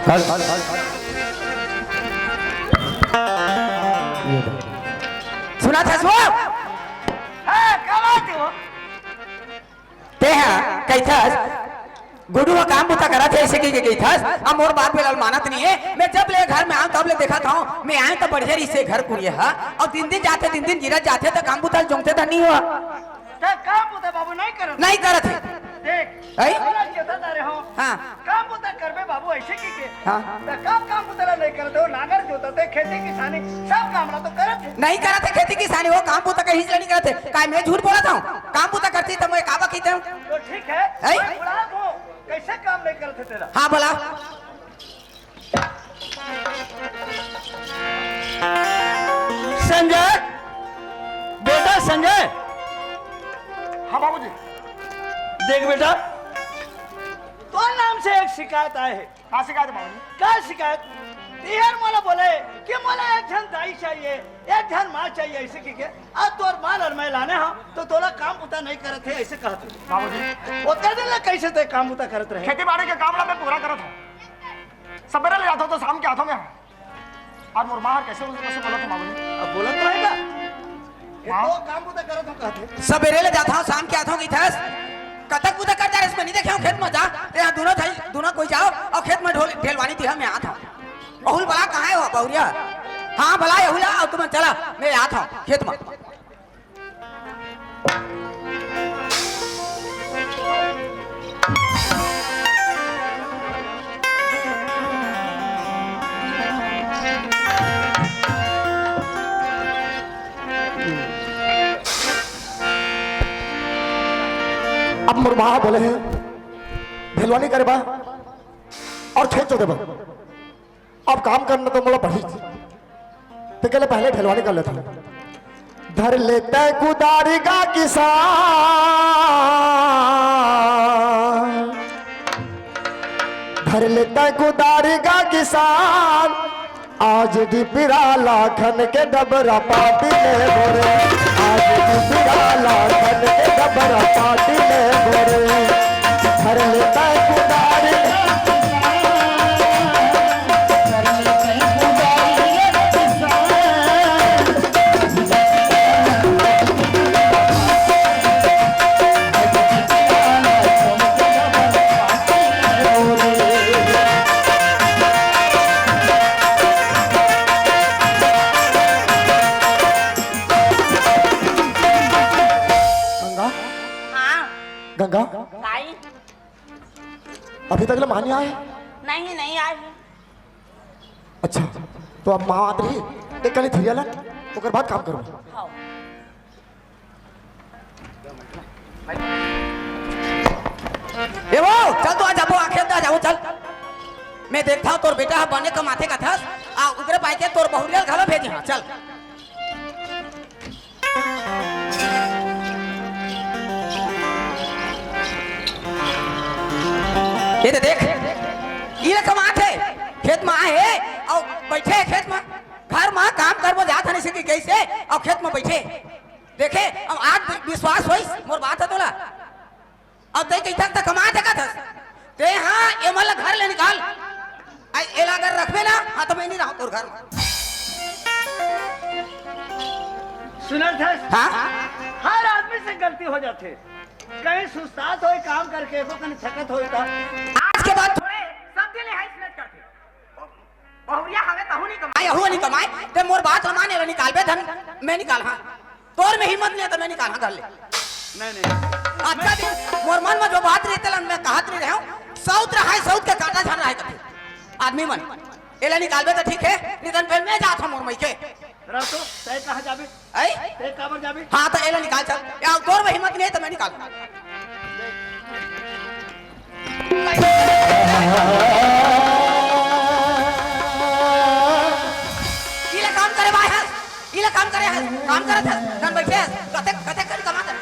हल सुना था सो ते हैं कई था गुडू का काम बुता करा थे ऐसे की गई था अब मोर बात पे मानत नहीं है। मैं जब ले घर में आऊं तब ले देखा था मैं आए तो बढ़िया इससे घर कुड़िए है और दिन दिन जाते दिन दिन गिरत जाते तो काम बुता जोंगते तो नहीं हुआ काम बुता बाबू नहीं करत है देख आई रे हो हां काम बुता करबे बाबू ऐसे की के हां काम बुता नहीं करते हो नागर जोतते खेती किसानी सब काम ला तो करत है नहीं करत है खेती किसानी वो काम बुता कहीं नहीं करते काय मैं झूठ बोला था काम बुता करती तो मैं काबा की हूं तो ठीक है आई बुला दो कैसे काम नहीं करते तेरा हां बोला संजय बेटा संजय हाँ बाबूजी देख बेटा तो नाम से एक शिकायत आए है हाँ शिकायत बाबूजी क्या शिकायत यार मला बोले कि मला एक जन दाई चाहिए एक जन माँ चाहिए ऐसे की के आज तोर माल और मैं लाने हाँ तो तोला काम उता नहीं करते ऐसे कहते बाबूजी वो कर दिन ला कैसे ते काम उता करते रहे खेती बाड़ी के काम ला मैं पूरा करत हूँ सवेरे ले जाता हूँ तो शाम के आता हूँ मैं और मोर माँ कैसे बोला था बाबूजी अब बोला तो है तो काम उता करत हूँ कहते सवेरे ले जाता हूं शाम के आता हूं की थस कतक बुदा कर जा इसमें नहीं देखे खेत में जा ते दोनों कोई जाओ और खेत में ढेलवानी थी मैं आता हूं बहुल बला कहां है हो बहुरिया हां भला यहुला और तुम चला मैं आता हूं खेत में अब मुरमा बोले हैं ढेलवानी करे बा और खेत जोते बा अब काम करना तो मोला पड़ी तो कहले पहले ढेलवानी कर लेता धर लेते कुदारी का किसान धर लेते कुदारी का किसान आज डिपरा लाखन के डबरा पाटी में बोरे आज डिपरा लाखन के डबरा पाटी में बोरे धर लेता है कुदारी गंगा नहीं अभी तक माँ नहीं आए नहीं नहीं आई अच्छा तो अब माँ आती रही एक कल थी लन ओकर बाद काम करो हाँ। ए वो चल तो आ जाबो खेत आ जाओ चल मैं देखता हूं तोर बेटा बने का माथे का थस आ उगरे पाई के तोर बहुरिया घलो भेजे हां चल ये तो देख ये कमात है खेत में आए है और बैठे है खेत में घर में काम करबो जात नहीं सके कैसे और खेत में बैठे देखे अब आज विश्वास होई मोर बात है तोला अब ते कई तक कमात है का थस ते हां ए मला घर ले निकाल आई एला अगर रखबे ना हां तो मैं नहीं रहूं तोर घर में सुनल था हां हर आदमी से गलती हो जाती कहीं सुस्तात हो काम करके को कहीं थकत होता आज के बाद थोड़े सब दिले है इसमें करते बहुरिया हवे तहु नहीं कमाए हु नहीं कमाए ते मोर बात माने ले निकालबे धन मैं निकाल हां तोर में हिम्मत नहीं है तो मैं निकाल हां कर ले नहीं अच्छा दिन मोर मन में जो बात रहते लन मैं कहत नहीं रहूं सौत रहा है सौत के काटा झन रहा है कभी आदमी मन एला निकालबे तो ठीक है निधन पे मैं जात हूं मोर मई के रातो तय कहां जाबे आई तय काबर जाबे हां तो एला निकाल चल या तोर में हिम्मत नहीं है तो मैं निकाल इला काम करे भाई है इला काम करे है काम करत है धन बैठे कते कते कर कमा कर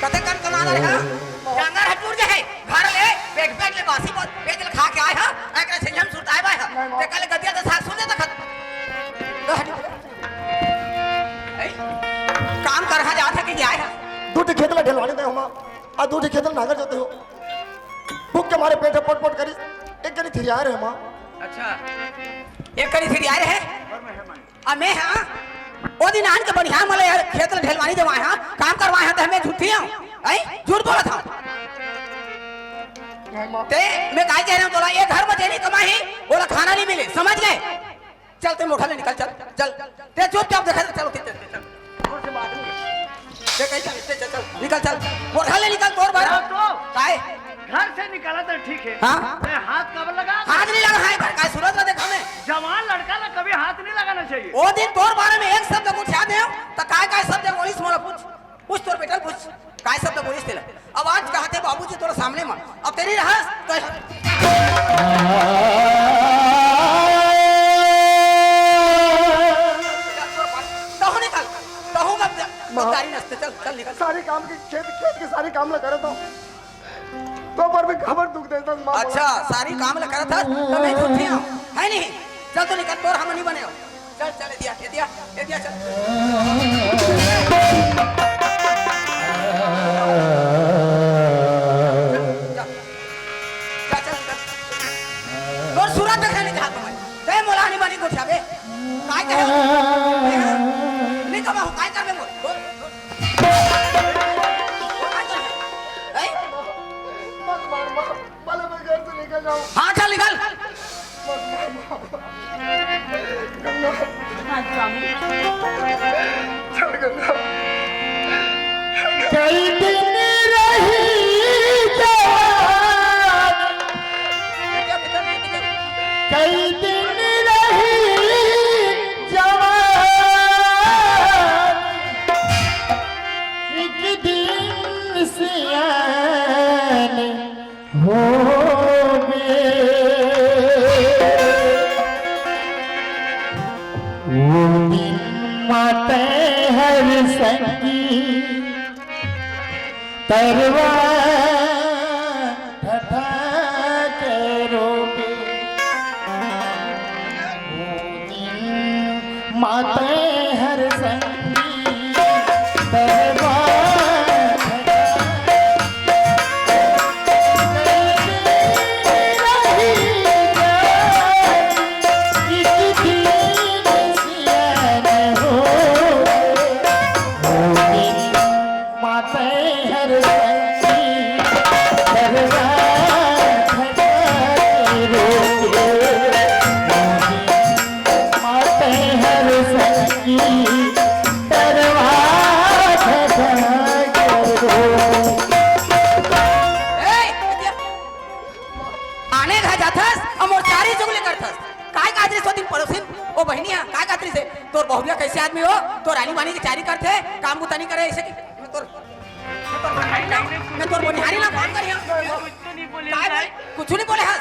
कते कर कमा रहे है जंगर हटूर जे है घर ले बैग बैग ले बासी बैग ले खा के आए है एकरा से हम सुताए बा है ते कल गदिया तो साथ सुने तक काम कर हा जात है कि आए है दूध खेत ला ढलवाने दे हम आ दूध खेत ला नागर जोते हो हमारे पेट पोट पोट करी एक करी थी यार है माँ अच्छा एक करी फिर यार है आ मैं हां ओ दिन आन के बढ़िया मले यार खेत में ढेलवानी देवाए हां काम करवाए हां तो हमें झूठी हूं हैं झूठ बोला था ते मैं काय कह रहा हूं तोला ये घर में जेनी कमाई बोला खाना नहीं मिले समझ गए चल ते मोठा ले निकल चल चल ते चुपचाप देखा चलो चल और से बात नहीं ते कैसे चल चल निकल चल मोठा ले निकल तोर बार तो काय घर से निकाला तो ठीक है हाँ? मैं हाथ कब लगा हाथ नहीं लगा है काय सूरज ना देखा मैं जवान लड़का ना कभी हाथ नहीं लगाना चाहिए ओ दिन तोर बारे में एक शब्द कुछ याद है तो काय काय शब्द बोलिस मोला पूछ पूछ तोर बेटा पूछ काय शब्द बोलिस तेला अब आज कहते बाबूजी तोरा सामने में अब तेरी रहस तो तहु निकल तहु मत गाड़ी नस्ते चल चल निकल सारी काम की खेत के सारी काम ला करे तो पर भी खबर दुख देता माँ अच्छा सारी काम ला करत था तो मैं झूठी हूं है नहीं चल तो निकल तोर हम नहीं बने हो चल चल ए दिया चल तोर सूरत देखने नहीं चाहता मैं ते मोला नहीं बनी को छाबे काय कहे नहीं कमा काय करबे मोर मैं घर से निकल जाऊँ हाँ चल निकल कई दिन रही जवान कई दिन रही जवान एक दिन सियान हो वो दिन माते हर संगी तरवा ठठा के रोबे वो दिन माते हर संगी तरवा आने घर जाथस और मोर चारी जुगली करथस काय काजरी सो दिन पड़ोसिन ओ बहनिया काय काजरी से तोर बहुरिया कैसे आदमी हो तो रानी वानी की चारी करथे काम बुता नहीं करे ऐसे की मैं तोर बनिहारी ना काम करिया कुछ नहीं बोले हां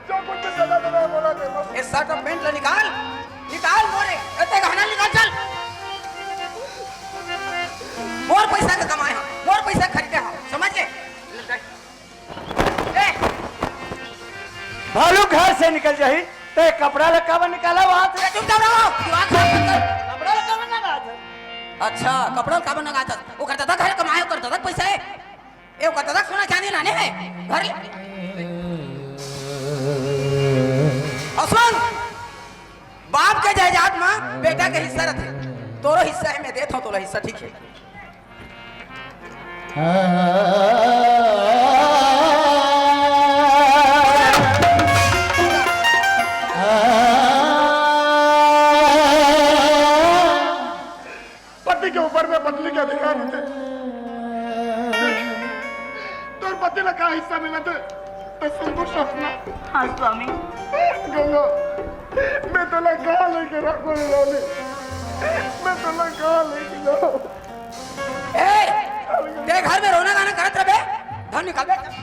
जो कुछ सजा देना बोला दे ये शर्ट और पैंट ले निकाल निकाल मोरे एते गहना निकाल चल मोर पैसा का कमाए हां मोर पैसा खरीदे हां समझ गए ए भालू घर से निकल जाही तो कपड़ा लक्का निकाला वहां से चुपचाप रहो दिमाग खराब मत कर कपड़ा लक्का ना था अच्छा कपड़ा का बना गाता वो करता था घर कमाए करता था पैसा है ये वो करता था सोना चांदी लाने है घर असमान बाप के जायदाद में बेटा के हिस्सा रहते तोरो हिस्सा है मैं देता हूं तोरा हिस्सा ठीक है पति के ऊपर में पत्नी के अधिकार होते तो पति ने कहा हिस्सा मिला तो संतोष अपना हाँ स्वामी गंगा मैं तो लगा लेके रखो रोले मैं तो लगा लेके जाओ ए तेरे घर में रोना गाना करत रहे धन निकाल बे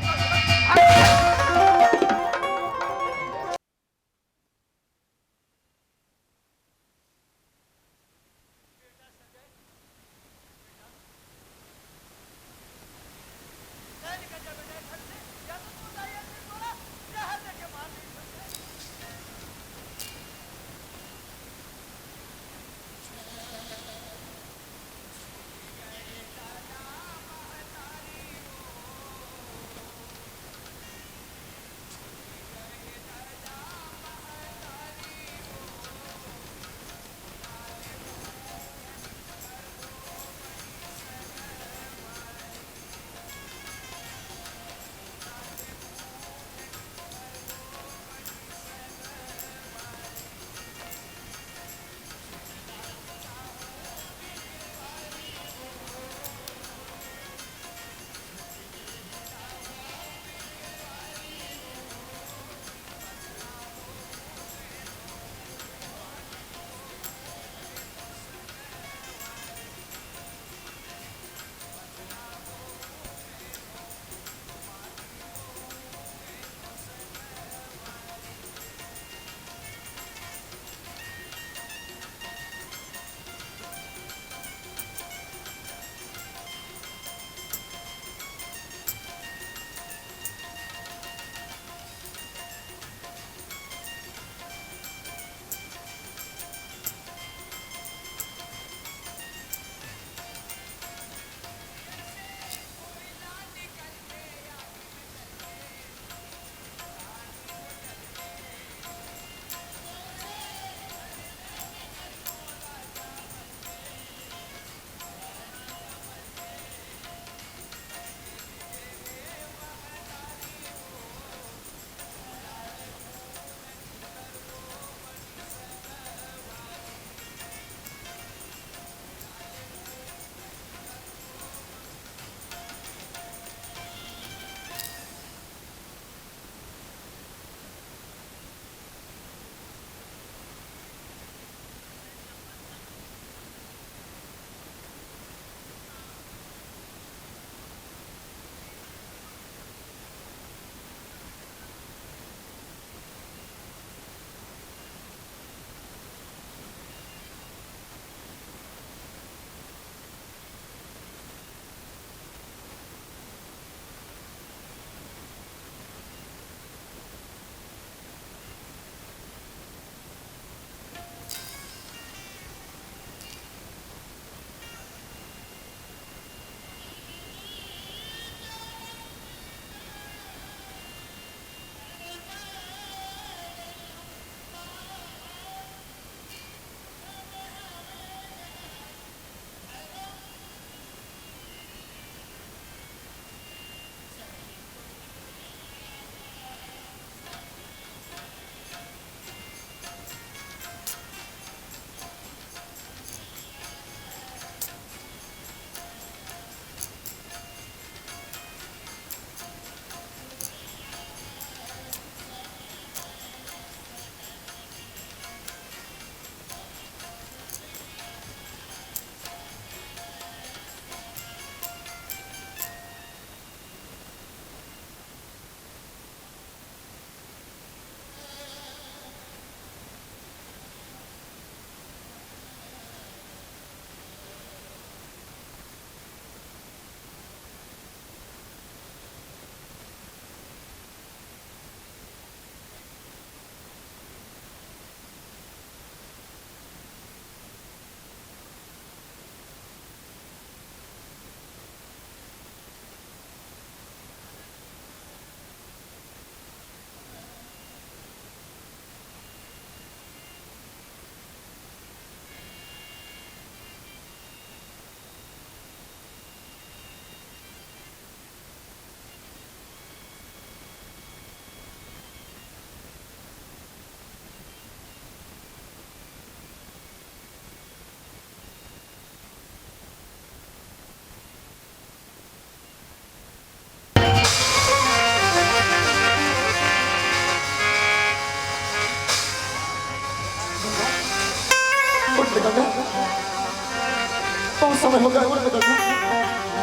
समय हो गया, उठ ना गंगा,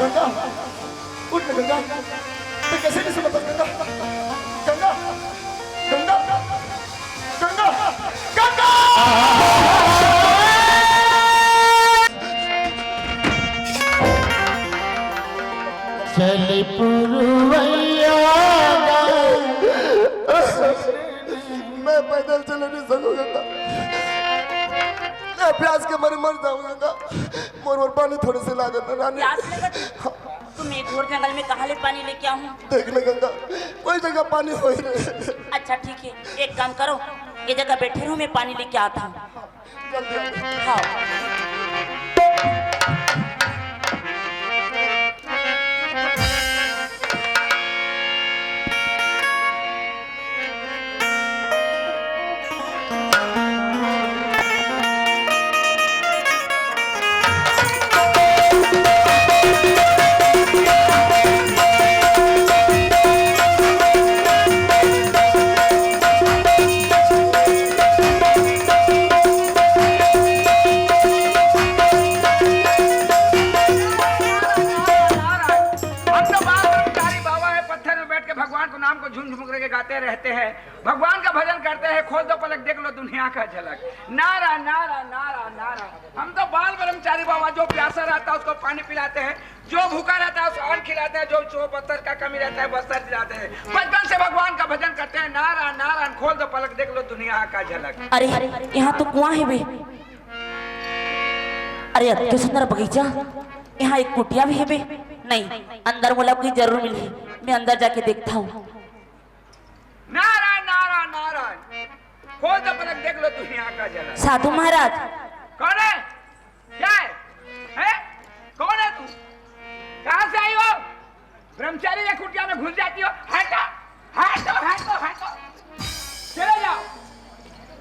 गंगा उठ ना गंगा, मैं कैसे नहीं सुना गंगा, गंगा गंगा गंगा गंगा। चल पुरवैया मैं पैदल चल नहीं सकूंगा, मैं प्यास के मर मर जाऊंगा, मोर पानी थोड़े से ला देना रानी। प्यास लगा तुम एक घोर जंगल में कहाँ ले पानी लेके आऊं? देख ले गंगा, कोई जगह पानी हो ही नहीं। अच्छा ठीक है, एक काम करो, ये जगह बैठे रहो, मैं पानी लेके आता हूँ। जल्दी आ। हाँ गाते रहते हैं, भगवान का भजन करते हैं। खोल दो पलक देख लो दुनिया का झलक। नारा नारा नारा नारा। हम तो बाल ब्रह्मचारी बाबा, जो प्यासा रहता है उसको पानी पिलाते हैं, जो भूखा रहता है उसको अन्न खिलाते हैं, जो बस्तर का कमी रहता है बस्तर दिलाते हैं। बचपन से भगवान का भजन करते हैं। नारा नारा। खोल दो पलक देख लो दुनिया का झलक। अरे यहाँ तो कुआं है बे। अरे अति सुंदर बगीचा, यहाँ एक कुटिया भी है बे। नहीं, अंदर गुलाब की जरूर मिली, मैं अंदर जाके देखता हूँ। नारायण नारायण नारायण। खोल दो पलक देख लो दुनिया का झलक। साधु महाराज। कौन है? क्या है? हैं? कौन है तू? कहाँ से आई हो? ब्रह्मचारी की कुटिया में घुस जाती हो? हटो हटो हटो हटो, चले जाओ।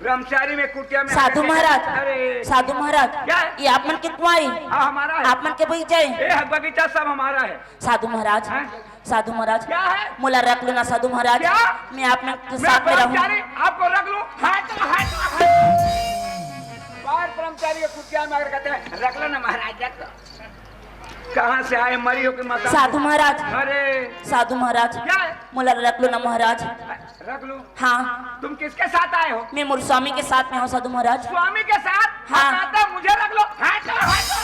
ब्रह्मचारी में कुटिया में। साधु महाराज, अरे साधु महाराज, क्या है? ये आप मन के कुआं है? हाँ हमारा है। आप मन के बगीचा है? ये बगीचा सब हमारा है। साधु महाराज, हैं? साधु महाराज, क्या है? मोला रख लेना साधु महाराज। क्या? मैं आप में के मैं साथ में रहूं। ब्रह्मचारी आपको रख लूं? हटो हटो हटो। बाहर ब्रह्मचारी के कुटिया में अगर कहते हैं रख लो ना महाराज, रख लो। कहाँ से आए मरी हो कि मकान? साधु महाराज, अरे साधु महाराज, क्या है? मोला रख लो ना महाराज। रख लूं? हाँ, तुम किसके साथ आए हो? मैं मोर स्वामी के साथ में हूँ साधु महाराज। स्वामी के साथ? हाँ। कहते हैं मुझे रख लो। हटो हटो।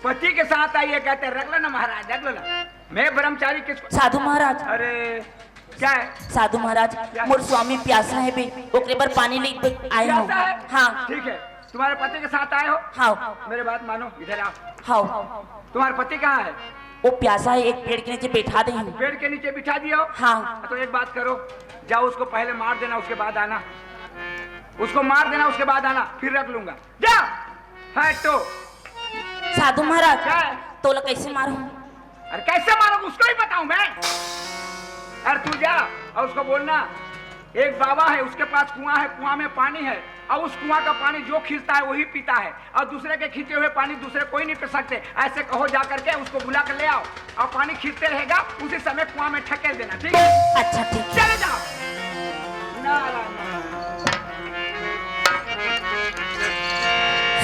पति के साथ आइए, कहते हैं रख लो ना महाराज, रख लो ना। मैं ब्रह्मचारी किसको? साधु महाराज, अरे क्या है? साधु महाराज, मोर स्वामी प्यासा है बे, ओकरे पर पानी ले आए हो। प्यासा है? हाँ ठीक है, तुम्हारे पति के साथ आए हो? हाँ मेरे बात मानो, इधर आओ। हाँ, तुम्हारा पति कहाँ है? वो प्यासा है, एक पेड़ के नीचे बैठा दे हूँ। पेड़ के नीचे बिठा दिया हो? हाँ। तो एक बात करो, जाओ उसको पहले मार देना, उसके बाद आना। उसको मार देना, उसके बाद आना, फिर रख लूंगा। जा हटो। साधु महाराज, क्या है? तो ला कैसे मारूं? अरे कैसे मारोगे उसको ही बताऊं मैं? अरे तू जा और उसको बोलना, एक बाबा है, उसके पास कुआं है, कुआं में पानी है, और उस कुआं का पानी जो खींचता है वही पीता है, और दूसरे के खींचे हुए पानी दूसरे कोई नहीं पी सकते। ऐसे कहो जा करके उसको बुला कर ले आओ, और पानी खींचते रहेगा, उसी समय कुआं में ठकेल देना। ठीक है? अच्छा ठीक। चले जाओ। नारायण।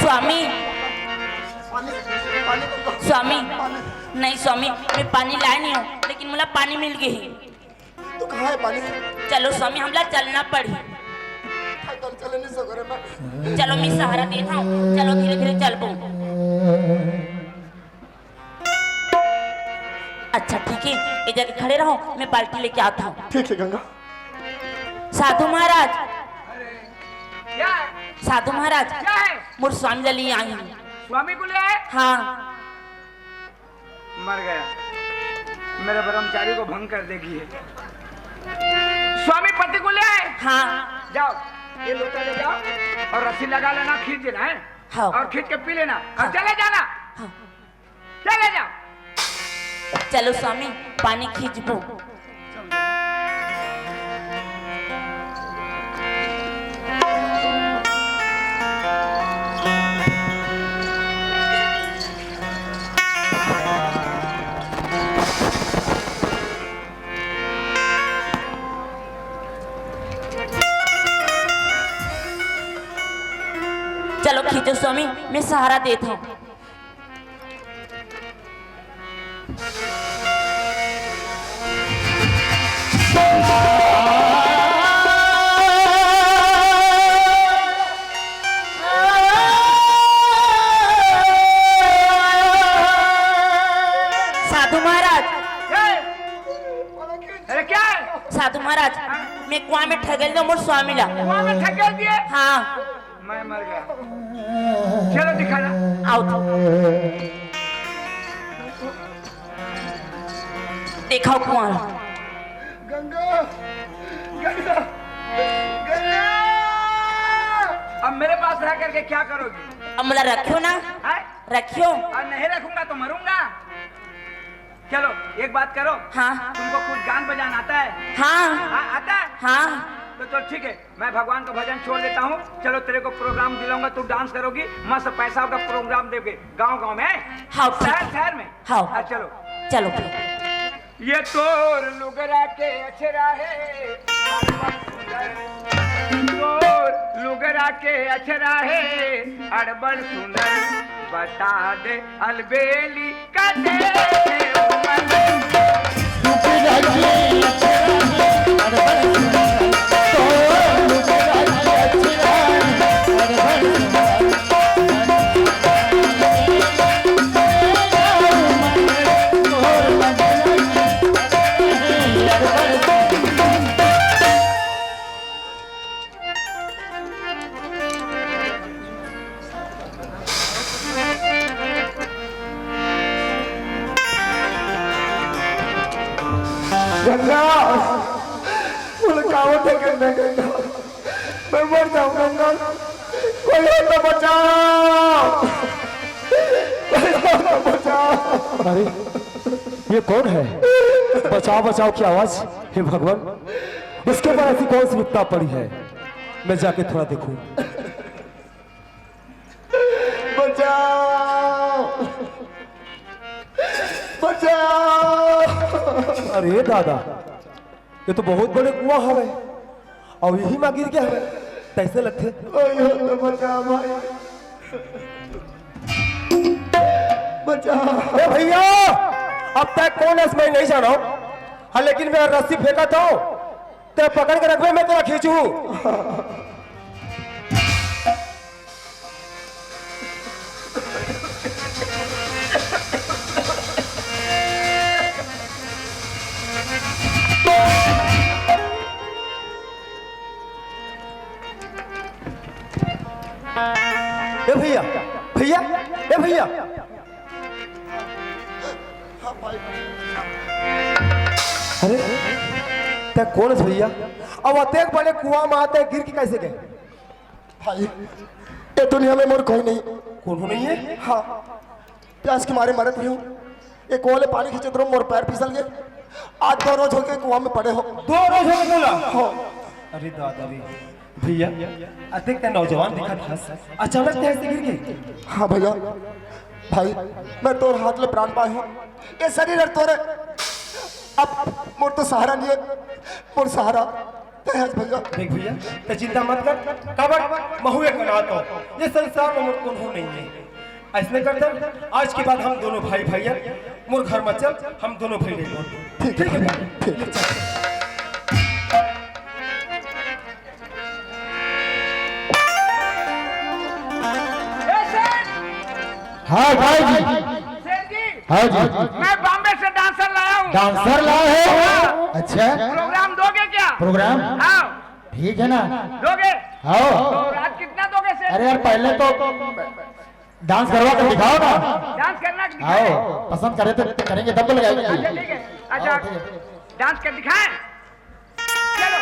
स्वामी, पानी पानी को स्वामी, नहीं स्वामी, मैं पानी लाए नहीं हूँ, लेकिन मुझे पानी मिल गई। तो कहाँ है पानी? चलो स्वामी, हमला चलना पड़ी। पैदल चले नहीं सको रे मैं। चलो मैं सहारा देता हूँ, चलो धीरे धीरे चल पो। अच्छा ठीक है, ये जगह खड़े रहो, मैं बाल्टी लेके आता हूँ। ठीक है गंगा। साधु महाराज, क्या है? साधु महाराज, क्या है? मोर स्वामी जली आई हूँ। स्वामी को ले आए? हाँ, मर गया, मेरे ब्रह्मचारी को भंग कर देगी है। स्वामी पति को ले आए? हाँ, जाओ, ये लोटा ले जाओ और रस्सी लगा लेना, खींच देना है। हाँ। और खींच के पी लेना, और हाँ। चले जाना। हाँ। चले जाओ। चलो स्वामी, पानी खींच दो। चलो खींचो स्वामी, मैं सहारा देता हूँ। मैं कुआं में ठगल दो मोर स्वामी ला। कुआं में ठकेल दिए? हाँ मैं मर गया। चलो दिखाना। आओ तो। देखो कुआं। गंगा, गंगा, गंगा। अब मेरे पास रह करके क्या करोगी? अब मला रखियो ना, है? रखियो। और नहीं रखूंगा तो मरूंगा। चलो एक बात करो। हाँ तुमको कुछ गान बजाना आता है? हाँ हाँ आता है? हाँ तो ठीक है, मैं भगवान का भजन छोड़ देता हूँ। चलो तेरे को प्रोग्राम दिलाऊंगा, तू डांस करोगी, मस्त पैसा का प्रोग्राम देगे गांव-गांव में, हाँ, ठीक है। शहर में। हाँ। हाँ, चलो चलो फिर। ये तोर लुगरा के अछरा है, तोर लुगरा के अछरा है, अड़बड़ सुंदर बता दे अलबेली का दे गंगा, मुड़कावट है गंगा, गंगा, मैं मर जाऊं गंगा, कोई हो तो बचाओ, कोई हो तो बचाओ। अरे ये कौन है? बचाओ बचाओ की आवाज। हे भगवान, इसके ऊपर ऐसी कौन सी विपदा पड़ी है? मैं जाके थोड़ा देखूं। बचाओ, बचाओ। अरे दादा, ये तो बहुत बड़े कुआं हवे और यही में गिर गया है, कैसे लगते? बचाओ भाई, बचाओ। ए भैया, अब तक कौन है मैं नहीं जाना, हाँ लेकिन मैं रस्सी फेंका था, ते पकड़ के रखवे, मैं तेरा खींचू। ए भैया, भैया, ए भैया, अरे ते कौन है भैया? अब अतेक बड़े कुआं में आते गिर के कैसे गए? भाई ये दुनिया में मोर कोई नहीं। कौन हो नहीं है? हाँ, प्यास के मारे मरत हूँ। ये कुआं ले पानी खींचे तो मोर पैर फिसल गए। आज 2 रोज हो गए कुआं में पड़े हो। 2 रोज हो गए बोला? हाँ। अरे दादा रे भैया, अधिक नौजवान दिखा था, अचानक कैसे गिर गए? हाँ भैया, भाई मैं तोर हाथ ले प्राण पाए हूँ। ये शरीर तोरे अब मोर तो सहारा नहीं है, मोर सहारा भैया। देख भैया, तो चिंता मत कर, कबड़ महुए कनात हो, ये संसार में मोर कौन हो नहीं है। ऐसने करते आज के बाद हम दोनों भाई भैया, मोर घर में चल, हम दोनों भाई नहीं। ठीक है, ठीक है। हाँ भाई जी, सेठ जी, हाँ जी, मैं बॉम्बे से डांसर लाया हूँ। डांसर लाए हो? अच्छा, प्रोग्राम दोगे क्या? प्रोग्राम हाँ ठीक है ना? दोगे? आओ। तो रात कितना दोगे सेठ? अरे यार पहले तो डांस करवा कर दिखाओ ना। डांस करना कि आओ, दिखाएं? पसंद करे तो करेंगे, तब तो अच्छा लगाएंगे। ठीक है, अच्छा डांस कर दिखाएं? चलो।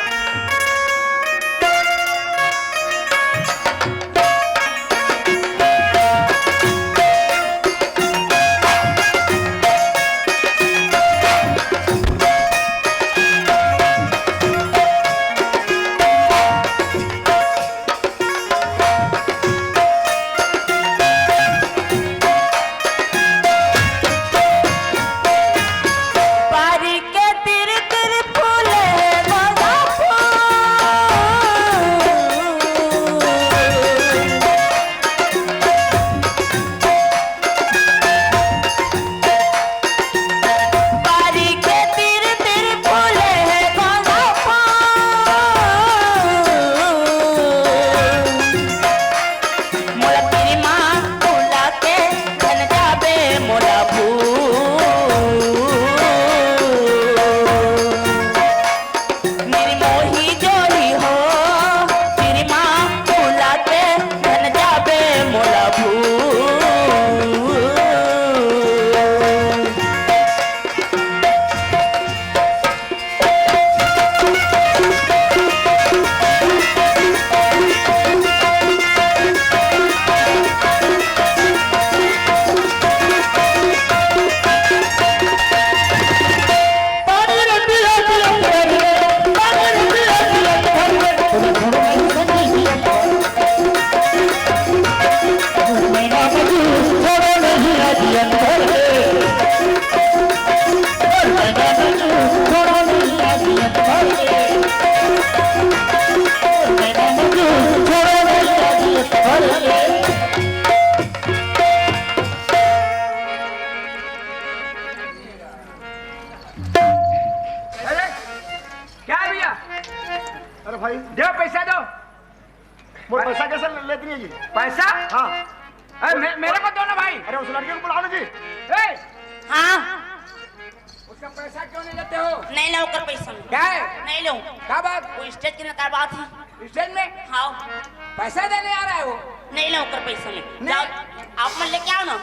बारी के तिर तिर फूल अरे भाई दो पैसा दो। वो पैसा कैसे लेती है जी? पैसा? हाँ। अरे मेरे को दो ना भाई। अरे उस लड़के को बुला लो जी। ए, हाँ उसका पैसा क्यों नहीं लेते हो? नहीं लो कर पैसा क्या है? नहीं लो। क्या बात? वो स्टेज की नकार बात है। स्टेज में हाँ पैसा देने आ रहा है वो? नहीं लो कर पैसा में नहीं। जाओ आप मन लेके आओ ना।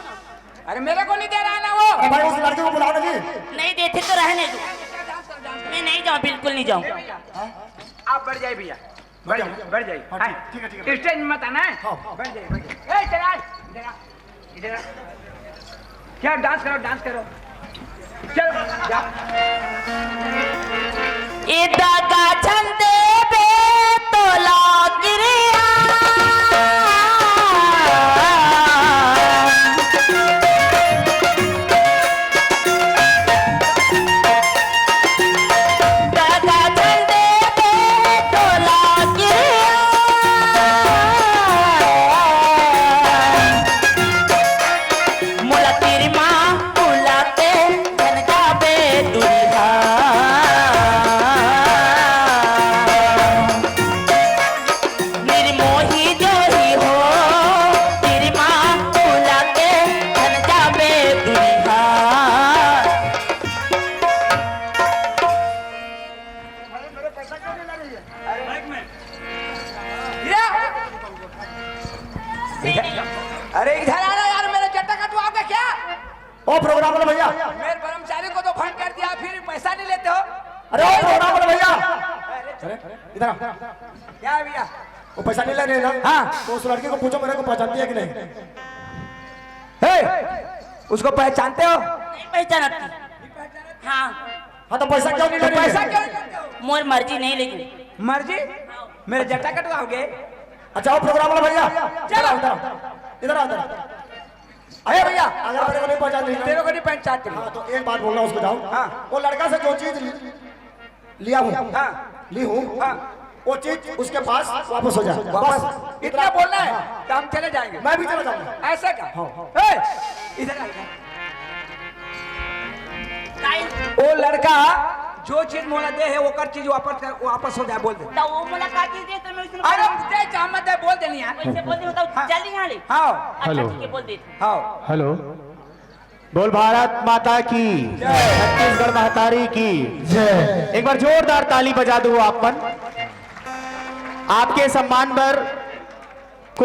अरे मेरे को नहीं दे रहा है ना वो। अरे भाई उस लड़के को बुला लो जी। नहीं देते तो रहने दो। मैं नहीं जाऊँ बिल्कुल नहीं जाऊँ। आप बढ़ जाइए भैया, बढ़ जाइए, बढ़ जाइए। हाँ, हाँ, ठीक है, ठीक है। स्टेज में मत आना है। हाँ। बढ़ जाइए, बढ़ जाइए। ए, चला, इधर आ, इधर आ। क्या डांस करो, डांस करो। चलो, जा। इदागा छंदे बे तोला गिरिया दागा छंदे बे तोला गिरिया मुला तेरी माँ मुला के धनका बे दुल्हा निर्मोही जो ही हो तेरी माँ मुला के धनका बे दुल्हा। अरे इधर आ रहा यार, मेरे चट्टा कटवाओगे क्या? ओ प्रोग्राम वाला भैया। मेरे कर्मचारी को तो फंड कर दिया, फिर पैसा नहीं लेते हो। अरे ओ प्रोग्राम वाला भैया। इधर आ। क्या है भैया? वो पैसा नहीं ले रहे ना? हाँ। तो उस लड़के को पूछो मेरे को पहचानती है कि नहीं? हे, उसको पहचानते हो? नहीं पहचानती। हाँ हाँ तो पैसा क्यों नहीं ले तो रही पैसा है? क्यों नहीं लेते हो? मोर मर्जी नहीं लेकिन मर्जी? मेरे जट्टा कटवाओगे? अच्छा वो प्रोग्राम वाला भैया। चलो। इधर आओ, इधर आओ, इधर आओ। अरे भैया अगर मेरे को नहीं पहचान रही तेरे ना, को नहीं पहचानते। हाँ तो एक बात बोलना उसको जाओ। हाँ। वो लड़का से जो चीज लिया हूँ, हाँ। ली हूँ, हाँ। वो चीज उसके पास वापस हो जाए। वापस इतना बोलना है तो हम चले जाएंगे। मैं भी चला जाऊंगा। ऐसा क्या? हाँ, ए, इधर आ, इधर। वो लड़का जो चीज मोला दे है वो कर चीज वापस हो जाए, बोल दे। तो वो मुलाकात दे तो मैं उसने अरे दे चाहत है, बोल देनी यार। वैसे बोल दे बताओ हाँ। जल्दी यहाँ ले। हाँ अच्छा ठीक है बोल दे। हाँ। हेलो बोल भारत माता की छत्तीसगढ़ महतारी की जय। एक बार जोरदार ताली बजा दो आपन। आपके सम्मान पर